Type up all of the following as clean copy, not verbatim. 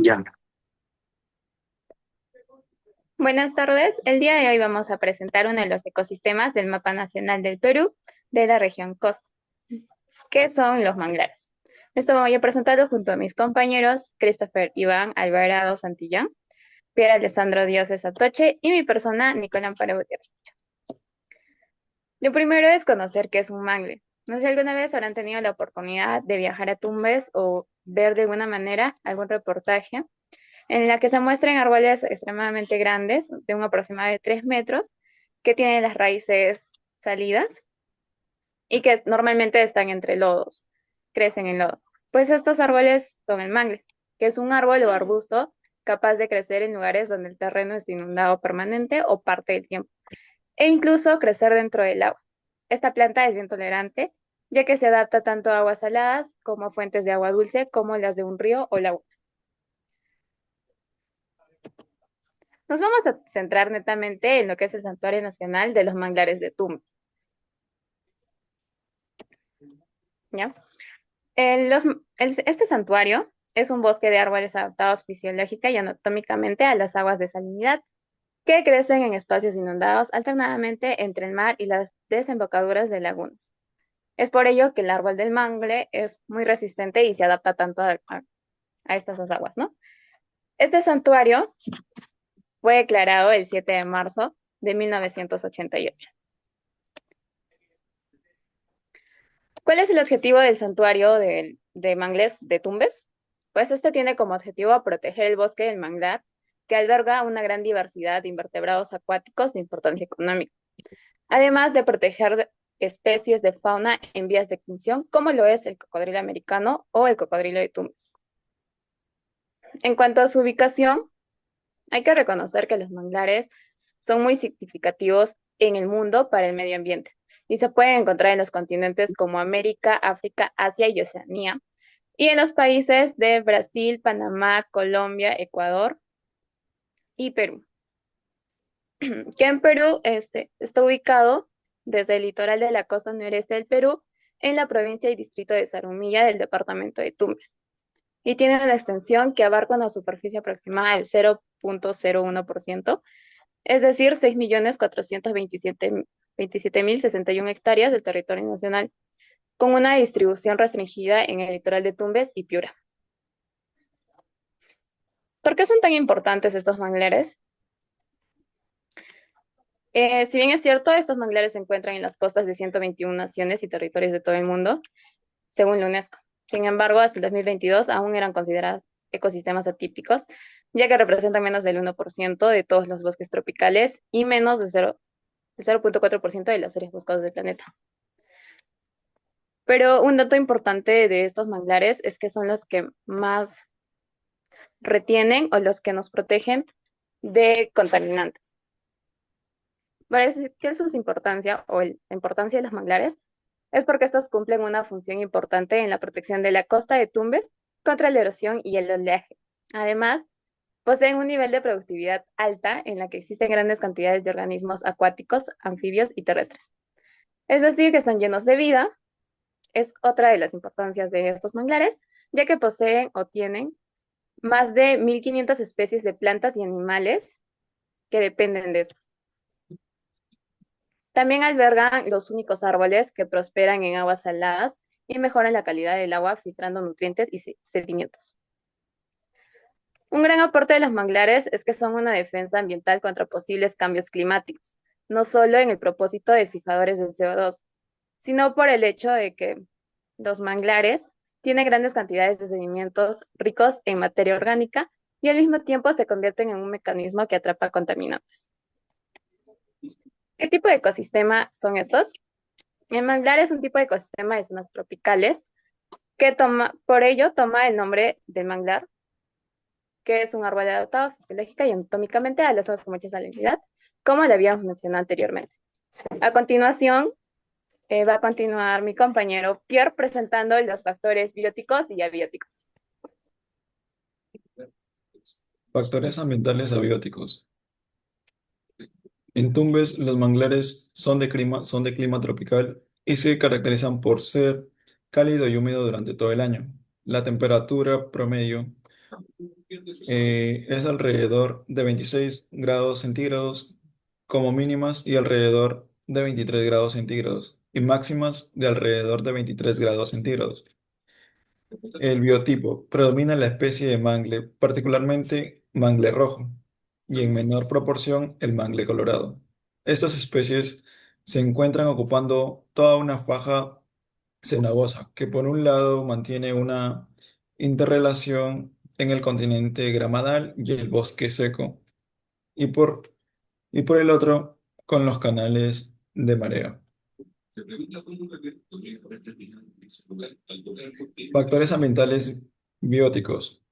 Ya. Buenas tardes. El día de hoy vamos a presentar uno de los ecosistemas del Mapa Nacional del Perú de la región Costa, que son los manglares. Esto voy a presentarlo junto a mis compañeros Christopher Iván Alvarado Santillán, Pierre Alessandro Dioses Atoche y mi persona Nicolás Amparo Gutiérrez. Lo primero es conocer qué es un mangle. No sé si alguna vez habrán tenido la oportunidad de viajar a Tumbes o ver de alguna manera algún reportaje en la que se muestran árboles extremadamente grandes, de un aproximado de 3 metros, que tienen las raíces salidas y que normalmente están entre lodos, crecen en lodo. Pues estos árboles son el mangle, que es un árbol o arbusto capaz de crecer en lugares donde el terreno es inundado permanente o parte del tiempo, e incluso crecer dentro del agua. Esta planta es bien tolerante, ya que se adapta tanto a aguas saladas como a fuentes de agua dulce, como las de un río o lago. Nos vamos a centrar netamente en lo que es el Santuario Nacional de los Manglares de Tumbes, ¿ya? Este santuario es un bosque de árboles adaptados fisiológica y anatómicamente a las aguas de salinidad, que crecen en espacios inundados alternadamente entre el mar y las desembocaduras de lagunas. Es por ello que el árbol del mangle es muy resistente y se adapta tanto a estas dos aguas, ¿no? Este santuario fue declarado el 7 de marzo de 1988. ¿Cuál es el objetivo del santuario de mangles de Tumbes? Pues este tiene como objetivo proteger el bosque del manglar, que alberga una gran diversidad de invertebrados acuáticos de importancia económica, además de proteger especies de fauna en vías de extinción, como lo es el cocodrilo americano o el cocodrilo de Tumbes. En cuanto a su ubicación, hay que reconocer que los manglares son muy significativos en el mundo para el medio ambiente y se pueden encontrar en los continentes como América, África, Asia y Oceanía, y en los países de Brasil, Panamá, Colombia, Ecuador y Perú. Que en Perú está ubicado desde el litoral de la costa noreste del Perú, en la provincia y distrito de Zarumilla del departamento de Tumbes, y tiene una extensión que abarca una superficie aproximada del 0,01%, es decir, 6.427.061 hectáreas del territorio nacional, con una distribución restringida en el litoral de Tumbes y Piura. ¿Por qué son tan importantes estos manglares? Si bien es cierto, estos manglares se encuentran en las costas de 121 naciones y territorios de todo el mundo, según la UNESCO. Sin embargo, hasta el 2022 aún eran considerados ecosistemas atípicos, ya que representan menos del 1% de todos los bosques tropicales y menos del 0,4% de las áreas boscosas del planeta. Pero un dato importante de estos manglares es que son los que más retienen o los que nos protegen de contaminantes. Para decir que su importancia o la importancia de los manglares es porque estos cumplen una función importante en la protección de la costa de Tumbes contra la erosión y el oleaje. Además, poseen un nivel de productividad alta en la que existen grandes cantidades de organismos acuáticos, anfibios y terrestres. Es decir, que están llenos de vida. Es otra de las importancias de estos manglares, ya que poseen o tienen más de 1.500 especies de plantas y animales que dependen de estos. También albergan los únicos árboles que prosperan en aguas saladas y mejoran la calidad del agua filtrando nutrientes y sedimentos. Un gran aporte de los manglares es que son una defensa ambiental contra posibles cambios climáticos, no solo en el propósito de fijadores del CO2, sino por el hecho de que los manglares tienen grandes cantidades de sedimentos ricos en materia orgánica y al mismo tiempo se convierten en un mecanismo que atrapa contaminantes. ¿Qué tipo de ecosistema son estos? El manglar es un tipo de ecosistema de zonas tropicales que por ello toma el nombre de manglar, que es un árbol adaptado fisiológica y anatómicamente a las zonas con mucha salinidad, como le habíamos mencionado anteriormente. A continuación, va a continuar mi compañero Pierre presentando los factores bióticos y abióticos. Factores ambientales abióticos. En Tumbes, los manglares son de clima tropical y se caracterizan por ser cálido y húmedo durante todo el año. La temperatura promedio Es alrededor de 26 grados centígrados como mínimas y alrededor de 23 grados centígrados y máximas de alrededor de 23 grados centígrados. El biotipo predomina la especie de mangle, particularmente mangle rojo, y en menor proporción el mangle colorado. Estas especies se encuentran ocupando toda una faja cenagosa, que por un lado mantiene una interrelación en el continente gramadal y el bosque seco, y por el otro con los canales de marea. Factores ambientales bióticos.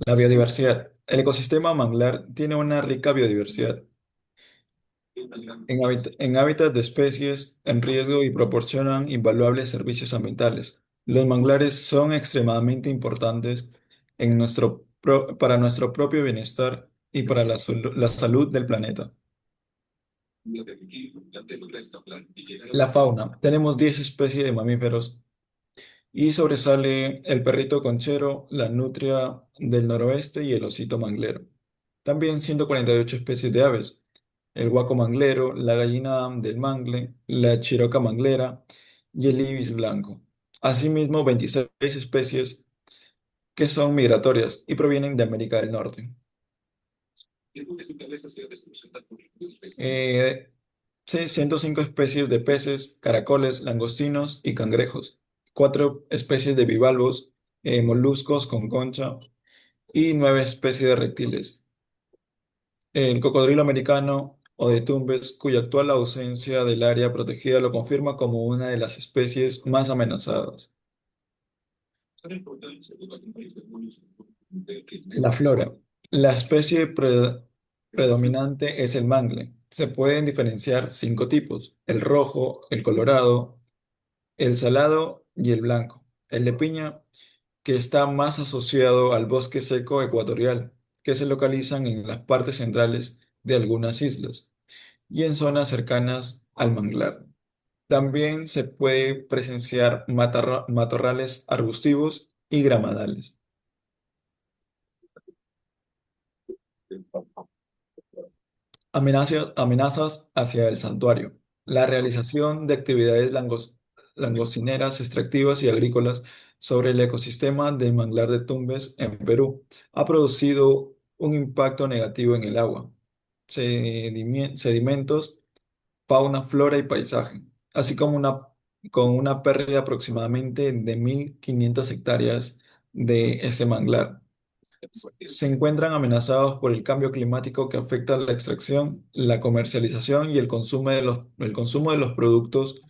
La biodiversidad. El ecosistema manglar tiene una rica biodiversidad en hábitat de especies en riesgo y proporcionan invaluables servicios ambientales. Los manglares son extremadamente importantes para nuestro propio bienestar y para la salud del planeta. La fauna. Tenemos 10 especies de mamíferos y sobresale el perrito conchero, la nutria del noroeste y el osito manglero. También 148 especies de aves, el guaco manglero, la gallina del mangle, la chiroca manglera y el ibis blanco. Asimismo, 26 especies que son migratorias y provienen de América del Norte. Eh, sí, 105 especies de peces, caracoles, langostinos y cangrejos. 4 especies de bivalvos, moluscos con concha y 9 especies de reptiles. El cocodrilo americano o de Tumbes, cuya actual ausencia del área protegida lo confirma como una de las especies más amenazadas. La flora. La especie predominante es el mangle. Se pueden diferenciar 5 tipos: el rojo, el colorado, el salado y el blanco. El de piña, que está más asociado al bosque seco ecuatorial, que se localizan en las partes centrales de algunas islas y en zonas cercanas al manglar. También se puede presenciar matorrales arbustivos y gramadales. Amenazas hacia el santuario. La realización de actividades langostineras, extractivas y agrícolas sobre el ecosistema del manglar de Tumbes en Perú ha producido un impacto negativo en el agua, sedimentos, fauna, flora y paisaje, así como con una pérdida aproximadamente de 1.500 hectáreas de este manglar. Se encuentran amenazados por el cambio climático que afecta la extracción, la comercialización y el consumo de los productos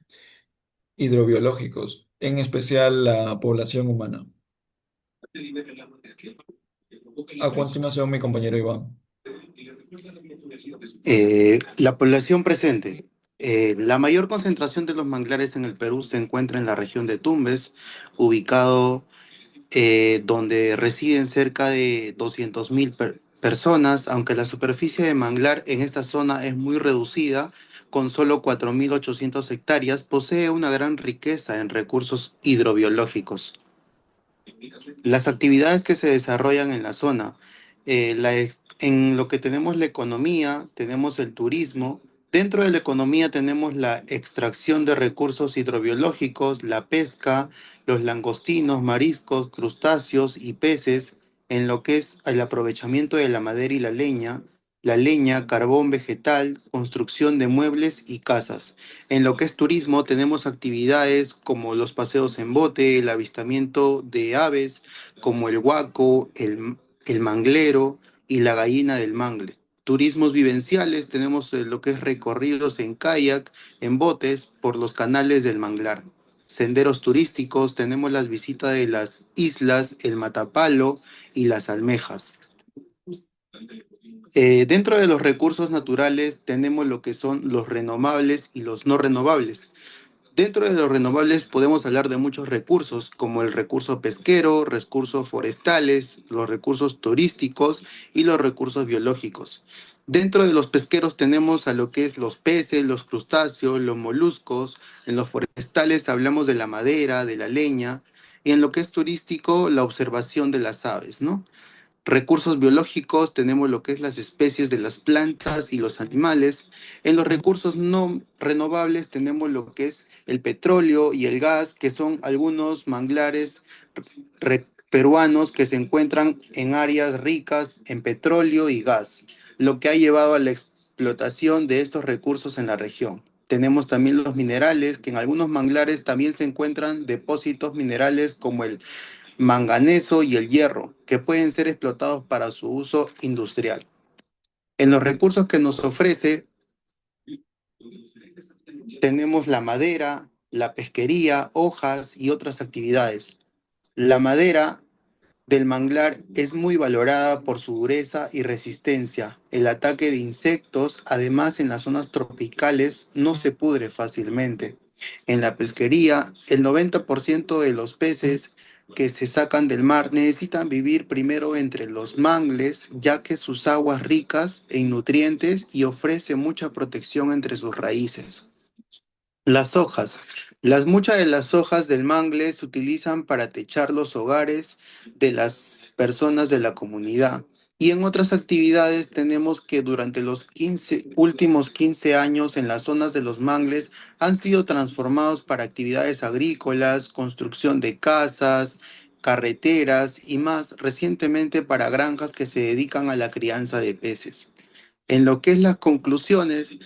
hidrobiológicos, en especial la población humana. A continuación, mi compañero Iván. La población presente. La mayor concentración de los manglares en el Perú se encuentra en la región de Tumbes, ubicado donde residen cerca de 200.000 personas, aunque la superficie de manglar en esta zona es muy reducida, con solo 4.800 hectáreas, posee una gran riqueza en recursos hidrobiológicos. Las actividades que se desarrollan en la zona, en lo que tenemos la economía, tenemos el turismo. Dentro de la economía tenemos la extracción de recursos hidrobiológicos, la pesca, los langostinos, mariscos, crustáceos y peces, en lo que es el aprovechamiento de la madera y la leña, carbón vegetal, construcción de muebles y casas. En lo que es turismo, tenemos actividades como los paseos en bote, el avistamiento de aves, como el huaco, el manglero y la gallina del mangle. Turismos vivenciales, tenemos lo que es recorridos en kayak, en botes, por los canales del manglar. Senderos turísticos, tenemos las visitas de las islas, el Matapalo y las almejas. Dentro de los recursos naturales tenemos lo que son los renovables y los no renovables. Dentro de los renovables podemos hablar de muchos recursos, como el recurso pesquero, recursos forestales, los recursos turísticos y los recursos biológicos. Dentro de los pesqueros tenemos a lo que es los peces, los crustáceos, los moluscos. En los forestales hablamos de la madera, de la leña. Y en lo que es turístico, la observación de las aves, ¿no? Recursos biológicos tenemos lo que es las especies de las plantas y los animales. En los recursos no renovables tenemos lo que es el petróleo y el gas, que son algunos manglares peruanos que se encuentran en áreas ricas en petróleo y gas, lo que ha llevado a la explotación de estos recursos en la región. Tenemos también los minerales, que en algunos manglares también se encuentran depósitos minerales como el manganeso y el hierro, que pueden ser explotados para su uso industrial. En los recursos que nos ofrece tenemos la madera, la pesquería, hojas y otras actividades. La madera del manglar es muy valorada por su dureza y resistencia. El ataque de insectos, además en las zonas tropicales, no se pudre fácilmente. En la pesquería, el 90% de los peces que se sacan del mar necesitan vivir primero entre los mangles, ya que sus aguas ricas en nutrientes y ofrece mucha protección entre sus raíces. Las hojas. Muchas de las hojas del mangle se utilizan para techar los hogares de las personas de la comunidad. Y en otras actividades tenemos que durante los últimos 15 años en las zonas de los mangles han sido transformados para actividades agrícolas, construcción de casas, carreteras y más recientemente para granjas que se dedican a la crianza de peces. En lo que es las conclusiones,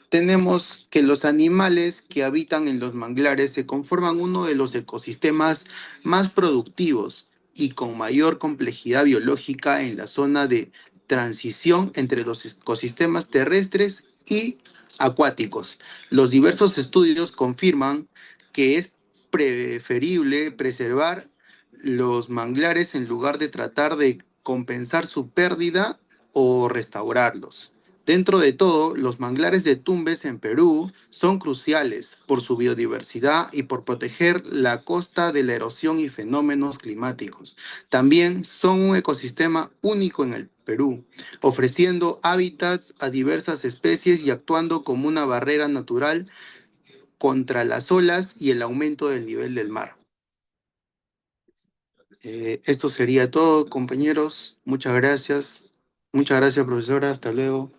tenemos que los animales que habitan en los manglares se conforman uno de los ecosistemas más productivos y con mayor complejidad biológica en la zona de transición entre los ecosistemas terrestres y acuáticos. Los diversos estudios confirman que es preferible preservar los manglares en lugar de tratar de compensar su pérdida o restaurarlos. Dentro de todo, los manglares de Tumbes en Perú son cruciales por su biodiversidad y por proteger la costa de la erosión y fenómenos climáticos. También son un ecosistema único en el Perú, ofreciendo hábitats a diversas especies y actuando como una barrera natural contra las olas y el aumento del nivel del mar. Esto sería todo, compañeros. Muchas gracias. Muchas gracias, profesora. Hasta luego.